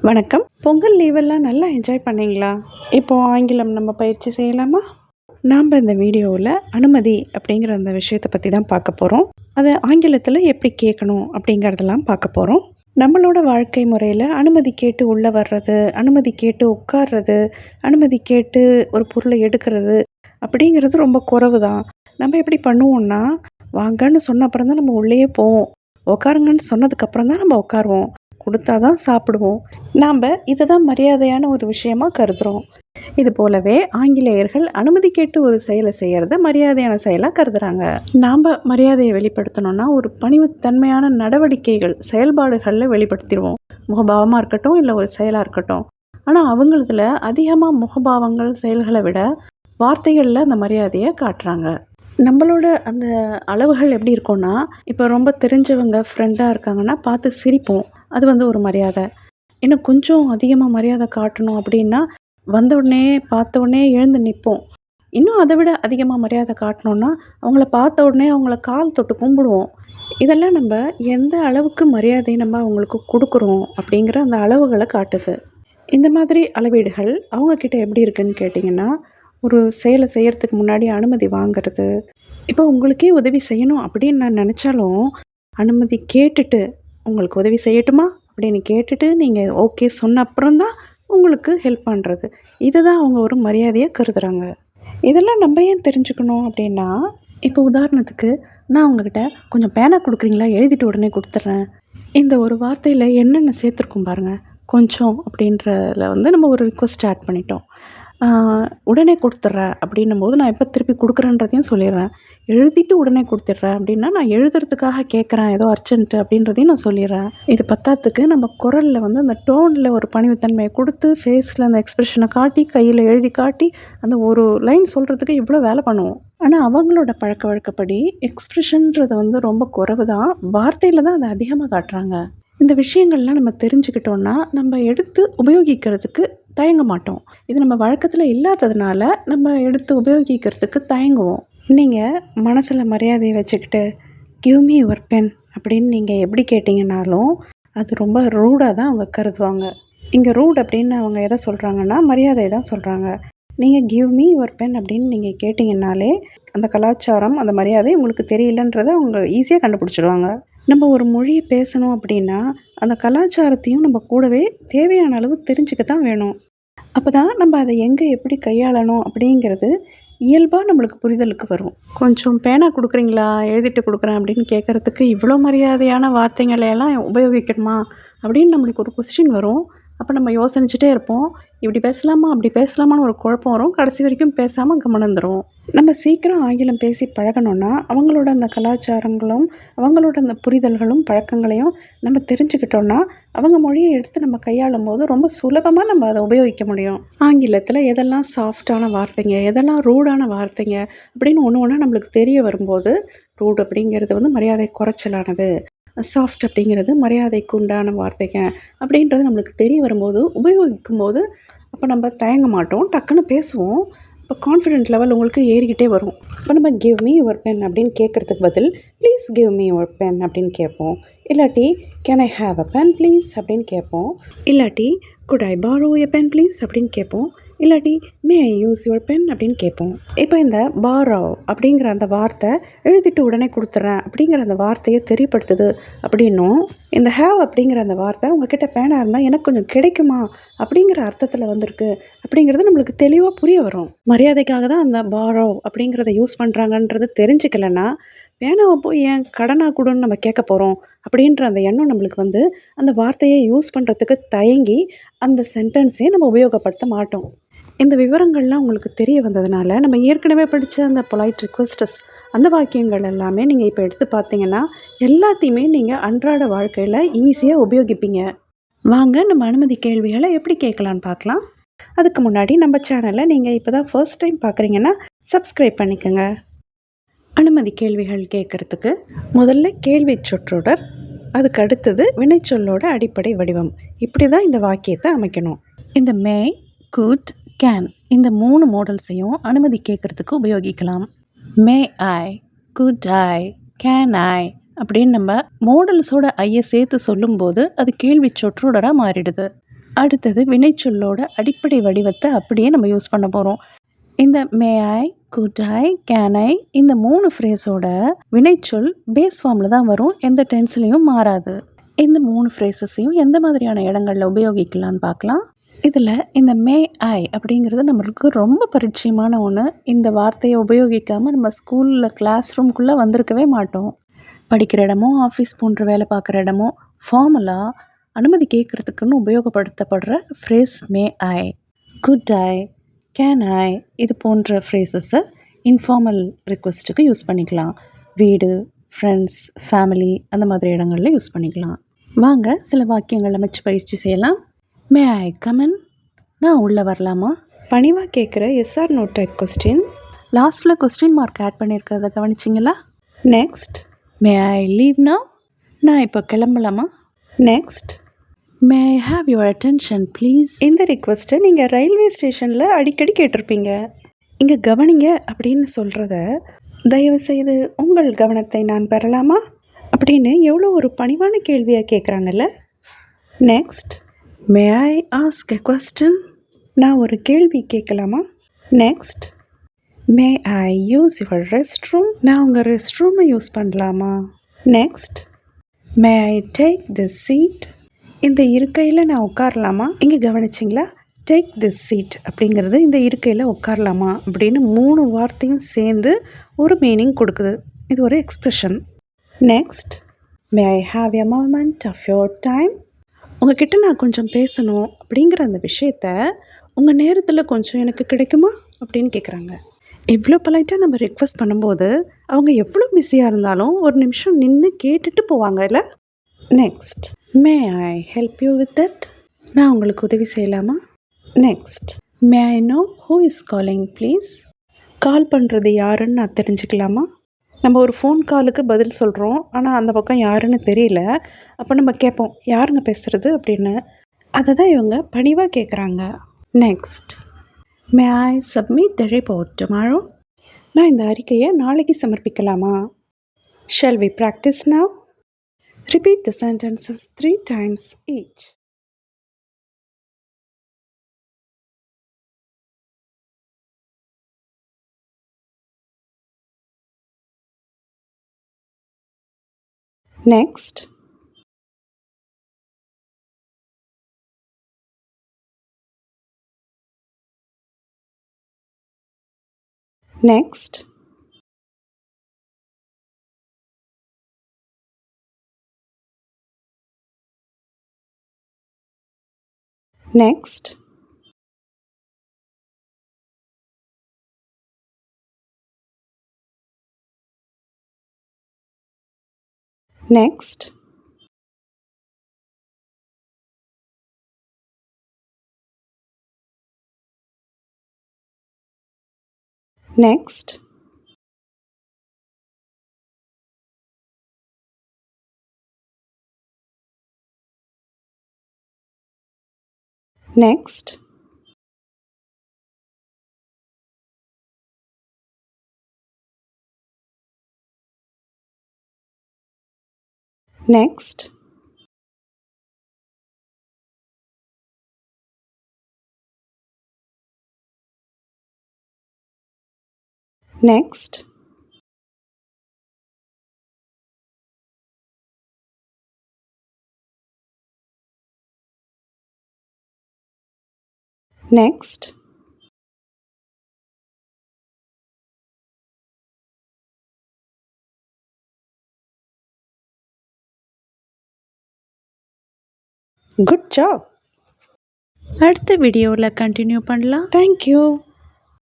வணக்கம். பொங்கல் லீவெல்லாம் நல்லா என்ஜாய் பண்ணீங்களா? இப்போது ஆங்கிலம் நம்ம பயிற்சி செய்யலாமா? நாம் இந்த வீடியோவில் அனுமதி அப்படிங்கிற அந்த விஷயத்தை பற்றி தான் பார்க்க போகிறோம். அதை ஆங்கிலத்தில் எப்படி கேட்கணும் அப்படிங்கிறதெல்லாம் பார்க்க போகிறோம். நம்மளோட வாழ்க்கை முறையில் அனுமதி கேட்டு உள்ளே வர்றது, அனுமதி கேட்டு உட்கார்றது, அனுமதி கேட்டு ஒரு பொருளை எடுக்கிறது அப்படிங்கிறது ரொம்ப குறைவு தான். நம்ம எப்படி பண்ணுவோம்னா, வாங்கன்னு சொன்ன அப்புறம் தான் நம்ம உள்ளேயே போவோம். உட்காருங்கன்னு சொன்னதுக்கப்புறம் தான் நம்ம உட்காருவோம். கொடுத்தா தான் சாப்பிடுவோம். நாம் இதை தான் மரியாதையான ஒரு விஷயமாக கருதுகிறோம். இது போலவே ஆங்கிலேயர்கள் அனுமதி கேட்டு ஒரு செயலை செய்கிறத மரியாதையான செயலாக கருதுகிறாங்க. நாம் மரியாதையை வெளிப்படுத்தணும்னா ஒரு பணிவுத்தன்மையான நடவடிக்கைகள் செயல்பாடுகளில் வெளிப்படுத்திடுவோம். முகபாவமாக இருக்கட்டும், இல்லை ஒரு செயலாக இருக்கட்டும். ஆனால் அவங்களதுல அதிகமாக முகபாவங்கள் செயல்களை விட வார்த்தைகளில் அந்த மரியாதையை காட்டுறாங்க. நம்மளோட அந்த அளவுகள் எப்படி இருக்கும்னா, இப்போ ரொம்ப தெரிஞ்சவங்க ஃப்ரெண்டாக இருக்காங்கன்னா பார்த்து சிரிப்போம். அது ஒரு மரியாதை. இன்னும் கொஞ்சம் அதிகமாக மரியாதை காட்டணும் அப்படின்னா, வந்த உடனே பார்த்த உடனே எழுந்து நிற்போம். இன்னும் அதை விட அதிகமாக மரியாதை காட்டணுன்னா, அவங்கள பார்த்த உடனே அவங்கள கால் தொட்டு கும்பிடுவோம். இதெல்லாம் நம்ம எந்த அளவுக்கு மரியாதையை நம்ம அவங்களுக்கு கொடுக்குறோம் அப்படிங்கிற அந்த அளவுகளை காட்டுது. இந்த மாதிரி அளவீடுகள் அவங்கக்கிட்ட எப்படி இருக்குன்னு கேட்டிங்கன்னா, ஒரு செயலை செய்கிறதுக்கு முன்னாடி அனுமதி வாங்கிறது. இப்போ உங்களுக்கே உதவி செய்யணும் அப்படின்னு நான் நினச்சாலும், அனுமதி கேட்டுட்டு உங்களுக்கு உதவி செய்யட்டுமா அப்படின்னு கேட்டுட்டு நீங்கள் ஓகே சொன்ன அப்புறம் தான் உங்களுக்கு ஹெல்ப் பண்ணுறது. இதை தான் அவங்க ஒரு மரியாதையாக கருதுகிறாங்க. இதெல்லாம் நம்ம ஏன் தெரிஞ்சுக்கணும் அப்படின்னா, இப்போ உதாரணத்துக்கு நான் உங்ககிட்ட கொஞ்சம் பேனா கொடுக்குறீங்களா, எழுதிட்டு உடனே கொடுத்துட்றேன். இந்த ஒரு வார்த்தையில் என்னென்ன சேர்த்துருக்கோம் பாருங்கள். கொஞ்சம் அப்படின்றதில் நம்ம ஒரு ரிக்வஸ்ட் ஸ்டார்ட் பண்ணிட்டோம். உடனே கொடுத்துட்றேன் அப்படின்னும் போது நான் எப்போ திருப்பி கொடுக்குறேன்றதையும் சொல்லிடுறேன். எழுதிட்டு உடனே கொடுத்துட்றேன் அப்படின்னா, நான் எழுதுறதுக்காக கேட்குறேன், ஏதோ அர்ஜென்ட்டு அப்படின்றதையும் நான் சொல்லிடுறேன். இது பத்தாததுக்கு நம்ம குரலில் அந்த டோனில் ஒரு பணிவுத்தன்மையை கொடுத்து, ஃபேஸில் அந்த எக்ஸ்ப்ரெஷனை காட்டி, கையில் எழுதி காட்டி, அந்த ஒரு லைன் சொல்கிறதுக்கு இவ்வளோ வேலை பண்ணுவோம். ஆனால் அவங்களோட பழக்க வழக்கப்படி எக்ஸ்ப்ரெஷன்றது ரொம்ப குறைவு தான். வார்த்தையில் தான் அதை அதிகமாக காட்டுறாங்க. இந்த விஷயங்கள்லாம் நம்ம தெரிஞ்சுக்கிட்டோன்னா, நம்ம எடுத்து உபயோகிக்கிறதுக்கு தயங்க மாட்டோம். இது நம்ம வழக்கத்தில் இல்லாததுனால நம்ம எடுத்து உபயோகிக்கிறதுக்கு தயங்குவோம். நீங்கள் மனசில் மரியாதையை வச்சுக்கிட்டு கிவ் மீ யுவர் பென் அப்படின்னு நீங்கள் எப்படி கேட்டிங்கனாலும் அது ரொம்ப ரூடாக தான் அவங்க கருதுவாங்க. இங்கே ரூட் அப்படின்னு அவங்க எதை சொல்கிறாங்கன்னா, மரியாதையை தான் சொல்கிறாங்க. நீங்கள் கிவ் மீ யுவர் பென் அப்படின்னு நீங்கள் கேட்டிங்கனாலே அந்த கலாச்சாரம், அந்த மரியாதை உங்களுக்கு தெரியலன்றதை அவங்க ஈஸியாக கண்டுபிடிச்சிடுவாங்க. நம்ம ஒரு மொழியை பேசணும் அப்படின்னா, அந்த கலாச்சாரத்தையும் நம்ம கூடவே தேவையான அளவு தெரிஞ்சுக்க தான் வேணும். அப்போ தான் நம்ம அதை எங்கே எப்படி கையாளணும் அப்படிங்கிறது இயல்பாக நம்மளுக்கு புரிதலுக்கு வரும். கொஞ்சம் பேனா கொடுக்குறீங்களா, எழுதிட்டு கொடுக்குறேன் அப்படின்னு கேட்குறதுக்கு இவ்வளோ மரியாதையான வார்த்தைகளையெல்லாம் உபயோகிக்கணுமா அப்படின்னு நம்மளுக்கு ஒரு கொஸ்டின் வரும். அப்போ நம்ம யோசிச்சுட்டே இருப்போம். இப்படி பேசலாமா, அப்படி பேசலாமான்னு ஒரு குழப்பம் வரும். கடைசி வரைக்கும் பேசாமல் கவனிந்துடும். நம்ம சீக்கிரம் ஆங்கிலம் பேசி பழகணுன்னா, அவங்களோட அந்த கலாச்சாரங்களும், அவங்களோட அந்த புரிதல்களும், பழக்கங்களையும் நம்ம தெரிஞ்சுக்கிட்டோன்னா, அவங்க மொழியை எடுத்து நம்ம கையாளும் போது ரொம்ப சுலபமாக நம்ம அதை உபயோகிக்க முடியும். ஆங்கிலத்தில் எதெல்லாம் சாஃப்டான வார்த்தைங்க, எதெல்லாம் ரூடான வார்த்தைங்க அப்படின்னு ஒன்று ஒன்றா நம்மளுக்கு தெரிய வரும்போது, ரூட் அப்படிங்கிறது மரியாதை குறைச்சலானது, சாஃப்ட் அப்படிங்கிறது மரியாதைக்கு உண்டான வார்த்தைங்க அப்படின்றது நம்மளுக்கு தெரிய வரும்போது, உபயோகிக்கும்போது அப்போ நம்ம தயங்க மாட்டோம், டக்குன்னு பேசுவோம். இப்போ கான்ஃபிடென்ட் லெவல் உங்களுக்கு ஏறிக்கிட்டே வரும். இப்போ நம்ம கிவ் மீ யுவர் பென் அப்படின்னு கேட்குறதுக்கு பதில் please give me your pen அப்படின்னு கேட்போம். இல்லாட்டி can I have a pen please அப்படின்னு கேட்போம். இல்லாட்டி could I borrow a pen please அப்படின்னு கேட்போம். இல்லாட்டி may I use your pen அப்படின்னு கேட்போம். இப்போ இந்த பாரோ அப்படிங்கிற அந்த வார்த்தை எழுதிட்டு உடனே கொடுத்துட்றேன் அப்படிங்கிற அந்த வார்த்தையை தெரியப்படுத்துது அப்படின்னும், இந்த ஹேவ் அப்படிங்கிற அந்த வார்த்தை உங்ககிட்ட பேனா இருந்தால் எனக்கு கொஞ்சம் கிடைக்குமா அப்படிங்கிற அர்த்தத்தில் வந்திருக்கு அப்படிங்கிறது நம்மளுக்கு தெளிவாக புரிய வரும். மரியாதைக்காக தான் அந்த பாரோ அப்படிங்கிறத யூஸ் பண்ணுறாங்கன்றது தெரிஞ்சுக்கலைன்னா, பேனாவை போய் ஏன் கடனாக கொடுன்னு நம்ம கேட்க போகிறோம் அப்படின்ற அந்த எண்ணம் நம்மளுக்கு அந்த வார்த்தையை யூஸ் பண்ணுறதுக்கு தயங்கி அந்த சென்டென்ஸே நம்ம உபயோகப்படுத்த மாட்டோம். இந்த விவரங்கள்லாம் உங்களுக்கு தெரிய வந்ததுனால, நம்ம ஏற்கனவே படித்த அந்த பொலைட் ரிக்வெஸ்டஸ் அந்த வாக்கியங்கள் எல்லாமே நீங்கள் இப்போ எடுத்து பார்த்தீங்கன்னா, எல்லாத்தையுமே நீங்கள் அன்றாட வாழ்க்கையில் ஈஸியாக உபயோகிப்பீங்க. வாங்க நம்ம அனுமதி கேள்விகளை எப்படி கேட்கலான்னு பார்க்கலாம். அதுக்கு முன்னாடி நம்ம சேனலை நீங்கள் இப்போ தான் ஃபர்ஸ்ட் டைம் பார்க்குறீங்கன்னா சப்ஸ்கிரைப் பண்ணிக்கோங்க. அனுமதி கேள்விகள் கேட்குறதுக்கு முதல்ல கேள்வி சொற்றொடர், அதுக்கு அடுத்தது வினைச்சொல்லோட அடிப்படை வடிவம். இப்படி தான் இந்த வாக்கியத்தை அமைக்கணும். இந்த மே, குட், கேன் இந்த 3 மாடல்ஸையும் அனுமதி கேட்குறதுக்கு உபயோகிக்கலாம். மே ஐ, குட் ஐ, கேன் ஐ அப்படின்னு நம்ம மாடல்ஸோட ஐயை சேர்த்து சொல்லும்போது அது கேள்வி சொற்றொடராக மாறிடுது. அடுத்தது வினைச்சொல்லோட அடிப்படை வடிவத்தை அப்படியே நம்ம யூஸ் பண்ண போகிறோம். இந்த மே ஐ, குட் ஐ, கேன் ஐ இந்த 3 ஃப்ரேஸோட வினைச்சொல் பேஸ் ஃபார்மில் தான் வரும், எந்த டென்ஸ்லேயும் மாறாது. இந்த 3 ஃப்ரேசஸையும் எந்த மாதிரியான இடங்களில் உபயோகிக்கலான்னு பார்க்கலாம். இதில் இந்த மே ஐ அப்படிங்கிறது நம்மளுக்கு ரொம்ப பரிச்சயமான ஒன்று. இந்த வார்த்தையை உபயோகிக்காமல் நம்ம ஸ்கூலில் கிளாஸ் ரூம்குள்ளே வந்திருக்கவே மாட்டோம். படிக்கிற இடமோ ஆஃபீஸ் போன்ற வேலை பார்க்குற இடமோ ஃபார்மலாக அனுமதி கேட்குறதுக்குன்னு உபயோகப்படுத்தப்படுற phrase may I. Could I, can I இது போன்ற ஃப்ரேசஸை இன்ஃபார்மல் ரிக்வெஸ்ட்டுக்கு யூஸ் பண்ணிக்கலாம். வீடு, ஃப்ரெண்ட்ஸ், ஃபேமிலி அந்த மாதிரி இடங்களில் யூஸ் பண்ணிக்கலாம். வாங்க சில வாக்கியங்கள் அமைச்சு பயிற்சி செய்யலாம். மே ஐ கமன்? நான் உள்ளே வரலாமா? பணிவாக கேட்குற எஸ்ஆர் நோ டைப் கொஸ்டின். லாஸ்ட்டில் கொஸ்டின் மார்க் ஆட் பண்ணியிருக்கிறத கவனிச்சிங்களா? Next, may I leave now? நான் இப்போ கிளம்பலாமா? Next, may I have your attention please? இந்த ரிக்வெஸ்ட்டை நீங்கள் ரயில்வே ஸ்டேஷனில் அடிக்கடி கேட்டிருப்பீங்க. இங்கே கவனிங்க அப்படின்னு சொல்கிறத தயவுசெய்து உங்கள் கவனத்தை நான் பெறலாமா அப்படின்னு எவ்வளோ ஒரு பணிவான கேள்வியாக கேட்குறாங்கல்ல. Next, may I ask a question? நான் ஒரு கேள்வி கேட்கலாமா? Next, may I use your restroom? நான் உங்கள் ரெஸ்ட் ரூமை யூஸ் பண்ணலாமா? Next, may I take this seat? இந்த இருக்கையில் நான் உட்காரலாமா? இங்கே கவனிச்சிங்களா? டேக் திஸ் சீட் அப்படிங்கிறது இந்த இருக்கையில் உட்காரலாமா அப்படின்னு 3 வார்த்தையும் சேர்ந்து ஒரு மீனிங் கொடுக்குது. இது ஒரு expression. Next, may I have a moment of your time? உங்ககிட்ட நான் கொஞ்சம் பேசணும் அப்படிங்கிற அந்த விஷயத்த உங்கள் நேரத்தில் கொஞ்சம் எனக்கு கிடைக்குமா அப்படின்னு கேட்குறாங்க. இவ்வளோ பொலைட்டாக நம்ம ரிக்வெஸ்ட் பண்ணும்போது அவங்க எவ்வளோ பிஸியாக இருந்தாலும் ஒரு நிமிஷம் நின்று கேட்டுட்டு போவாங்க இல்லை. Next, may I help you with that? நான் உங்களுக்கு உதவி செய்யலாமா? Next, may I know who is calling please? Call பண்ணுறது யாருன்னு நான் தெரிஞ்சுக்கலாமா? நம்ம ஒரு ஃபோன் காலுக்கு பதில் சொல்கிறோம், ஆனால் அந்த பக்கம் யாருன்னு தெரியல. அப்போ நம்ம கேட்போம், யாருங்க பேசுகிறது அப்படின்னு. அதை தான் இவங்க பணிவாக கேட்குறாங்க. Next, may I submit the report tomorrow? நான் இந்த அறிக்கையை நாளைக்கு சமர்ப்பிக்கலாமா? Shall we practise now? Repeat the sentences 3 times each. Next, next, next, next, next, next, next, next, next, good job. அடுத்த வீடியோவில் கண்டினியூ பண்ணலாம். தேங்க்யூ.